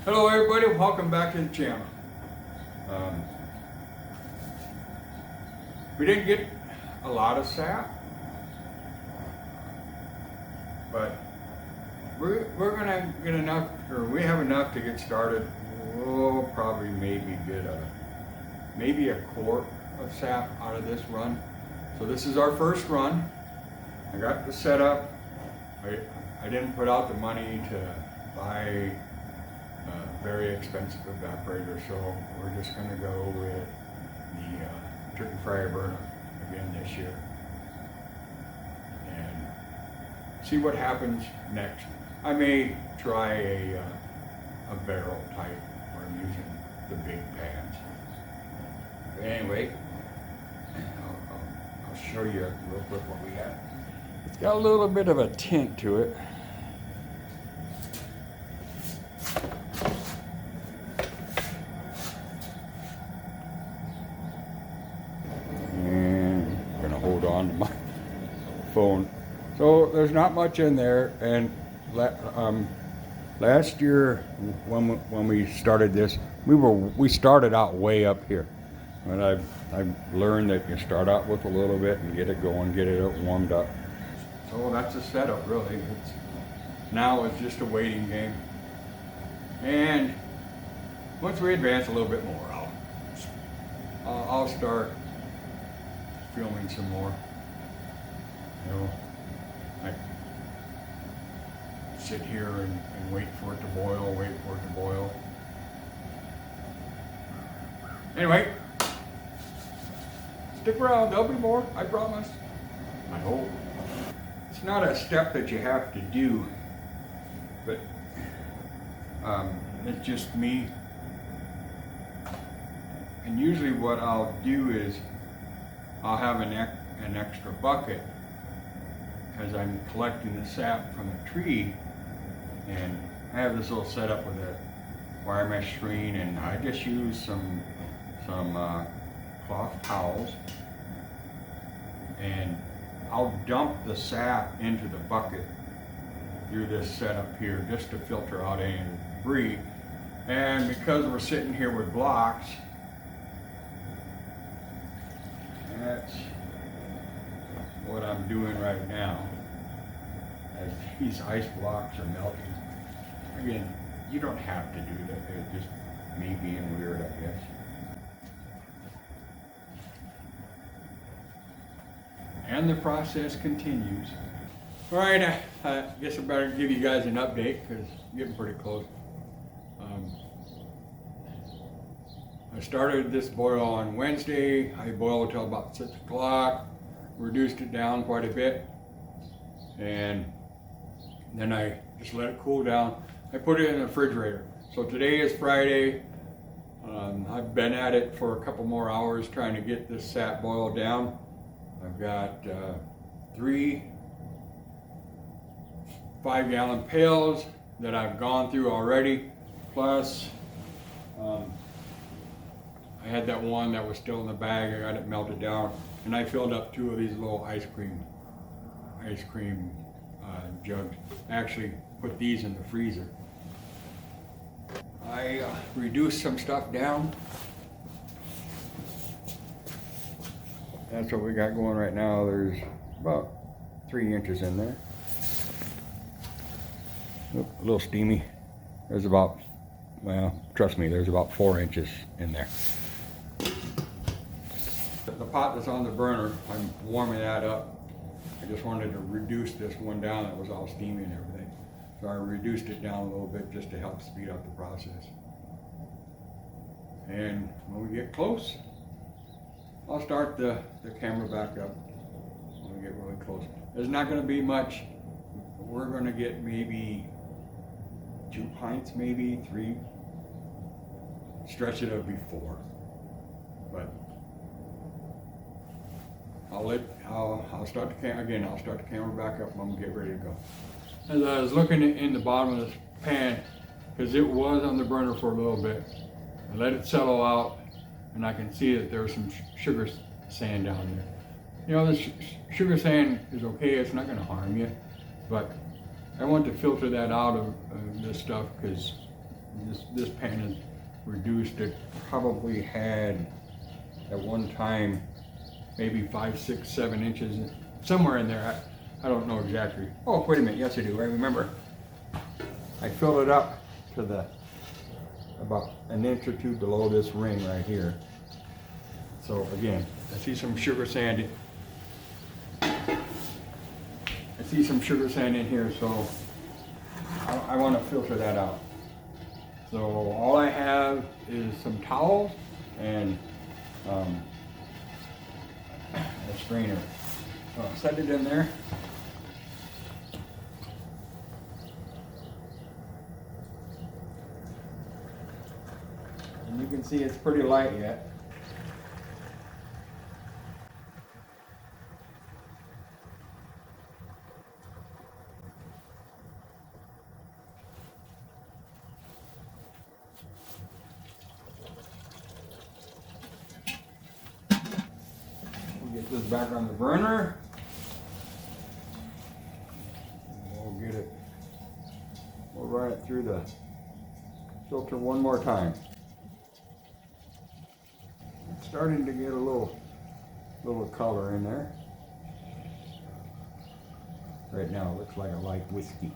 Hello everybody, welcome back to the channel. We didn't get a lot of sap, but we're gonna get enough, or we have enough to get started. We'll probably maybe get maybe a quart of sap out of this run. So this is our first run. I got the setup. I didn't put out the money to buy a very expensive evaporator, so we're just going to go with the turkey fryer burner again this year and see what happens next. I may try a barrel type where I'm using the big pans. But anyway, I'll show you real quick what we got. It's got a little bit of a tint to it. On to my phone. So there's not much in there, and last year when we started this, we started out way up here, and I've learned that you start out with a little bit and get it going, get it warmed up. So that's the setup really. Now it's just a waiting game, and once we advance a little bit more, I'll start filming some more. You know, I sit here and wait for it to boil, Anyway, stick around, there'll be more, I promise. I hope. It's not a step that you have to do, but it's just me. And usually what I'll do is I'll have an extra bucket because I'm collecting the sap from the tree, and I have this little setup with a wire mesh screen, and I just use some cloth towels, and I'll dump the sap into the bucket through this setup here just to filter out any debris. And because we're sitting here with blocks, that's what I'm doing right now as these ice blocks are melting. Again, you don't have to do that, it's just me being weird, I guess. And the process continues. All right, I guess I better give you guys an update because it's getting pretty close. I started this boil on Wednesday. I boiled until about 6 o'clock, reduced it down quite a bit, and then I just let it cool down. I put it in the refrigerator. So today is Friday. I've been at it for a couple more hours trying to get this sap boiled down. I've got 3 5-gallon pails that I've gone through already, plus I had that one that was still in the bag. I got it melted down, and I filled up 2 of these little ice cream jugs. I actually put these in the freezer. I reduced some stuff down. That's what we got going right now. There's about 3 inches in there. Oop, a little steamy. There's about, well, trust me, there's about 4 inches in there. The pot that's on the burner, I'm warming that up. I just wanted to reduce this one down that was all steamy and everything. So I reduced it down a little bit just to help speed up the process. And when we get close, I'll start the camera back up when we get really close. There's not going to be much. We're going to get maybe 2 pints, maybe 3. Stretch it up before. But I'll start the camera again. I'll start the camera back up when we get ready to go. As I was looking in the bottom of this pan, because it was on the burner for a little bit, I let it settle out, and I can see that there was some sugar sand down there. You know, this sugar sand is okay. It's not going to harm you, but I want to filter that out of this stuff because This pan is reduced. It probably had at one time maybe 5, 6, 7 inches, somewhere in there. I don't know exactly. Oh, wait a minute. Yes, I do. I remember. I filled it up to about an inch or two below this ring right here. So again, I see some sugar sand. I see some sugar sand in here, so I want to filter that out. So all I have is some towels and a strainer. So I'll set it in there. And you can see it's pretty light yet. Get this back on the burner. We'll get it. We'll run it through the filter one more time. It's starting to get a little color in there. Right now it looks like a light whiskey.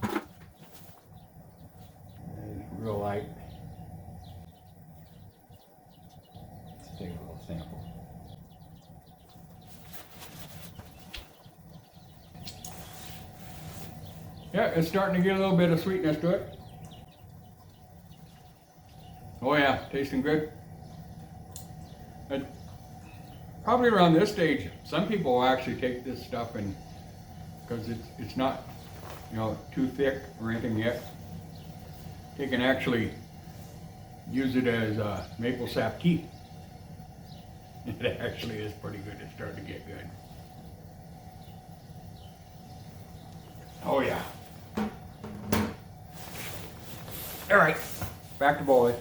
It's real light. Take a little sample. Yeah, it's starting to get a little bit of sweetness to it. Oh yeah, tasting good. And probably around this stage, some people will actually take this stuff and, because it's not, too thick or anything yet. They can actually use it as maple sap tea. It actually is pretty good. It's starting to get good. Oh yeah. All right, back to boiling.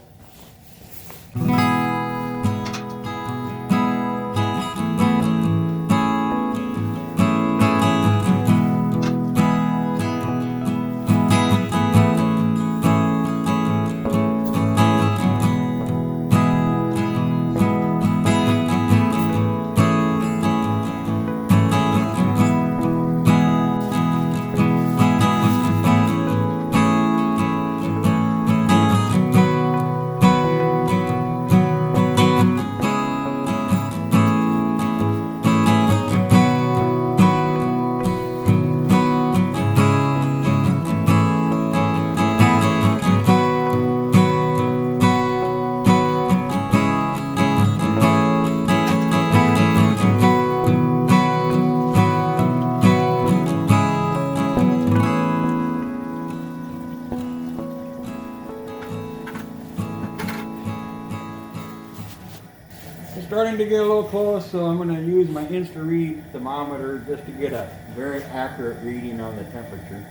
Starting to get a little close, so I'm going to use my Insta-Read thermometer just to get a very accurate reading on the temperature.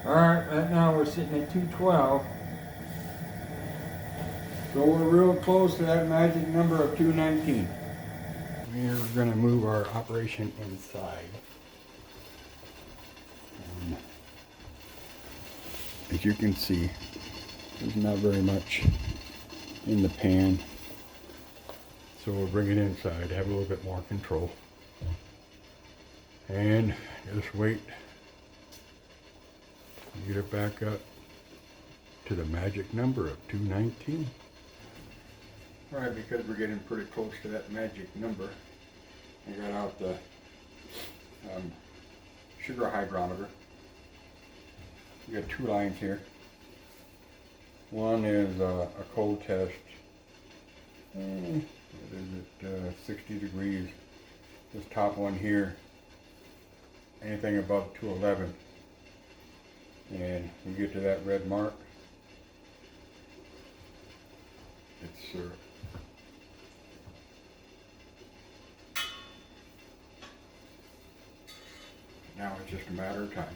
Alright, right now we're sitting at 212. So we're real close to that magic number of 219. We're going to move our operation inside. And as you can see, there's not very much in the pan. So we'll bring it inside, have a little bit more control. And just wait. Get it back up to the magic number of 219. Alright, because we're getting pretty close to that magic number, I got out the sugar hydrometer. We got 2 lines here. One is a cold test. What is it? 60 degrees. This top one here, anything above 211. And we get to that red mark, it's syrup. Now it's just a matter of time.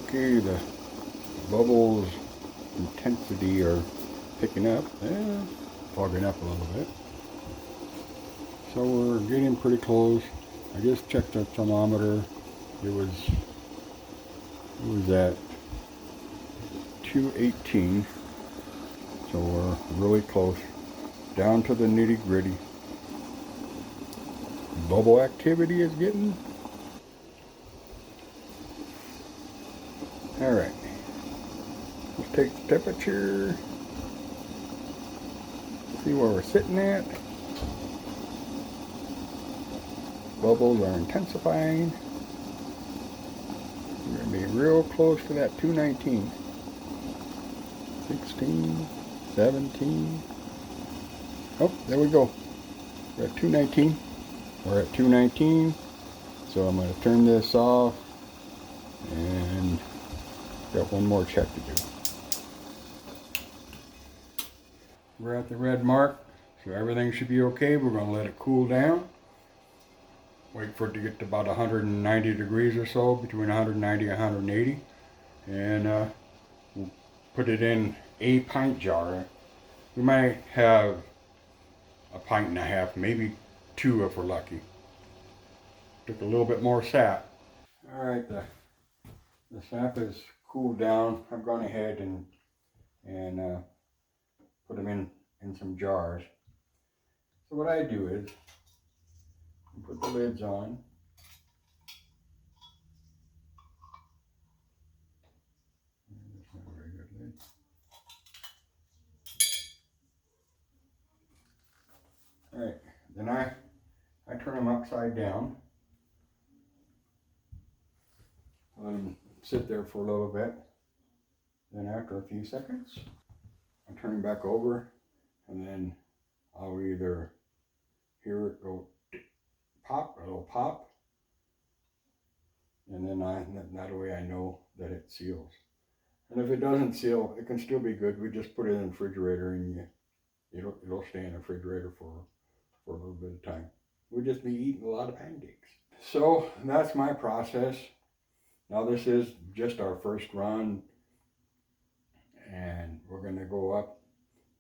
Okay, the bubbles intensity are picking up. fogging up a little bit. So we're getting pretty close. I just checked the thermometer. It was at 218. So we're really close. Down to the nitty gritty. Bubble activity is getting. Alright. Let's take the temperature. See where we're sitting at. Bubbles are intensifying. We're going to be real close to that 219. 16, 17. Oh, there we go. We're at 219. We're at 219. So I'm going to turn this off and got one more check to do. We're at the red mark, so everything should be okay. We're going to let it cool down. Wait for it to get to about 190 degrees or so, between 190 and 180. And we'll put it in a pint jar. We might have a pint and a half, maybe 2 if we're lucky. Took a little bit more sap. All right, the sap is cooled down. I've gone ahead and put them in some jars. So what I do is put the lids on. That's not a very good lid. All right, then I turn them upside down. Let them sit there for a little bit. Then after a few seconds, I turn them back over, and then I'll either hear it go pop, a little pop, and then that way I know that it seals. And if it doesn't seal, it can still be good. We just put it in the refrigerator, and it'll stay in the refrigerator for a little bit of time. We'll just be eating a lot of pancakes. So that's my process. Now this is just our first run, and we're going to go up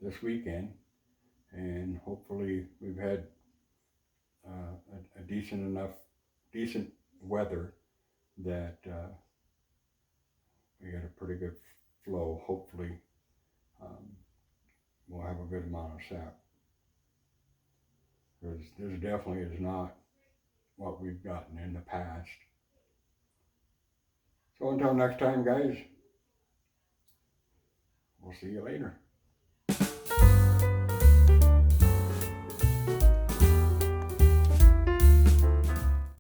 this weekend, and hopefully we've had a decent weather that we got a pretty good flow. Hopefully we'll have a good amount of sap, because this definitely is not what we've gotten in the past. So until next time, guys, we'll see you later.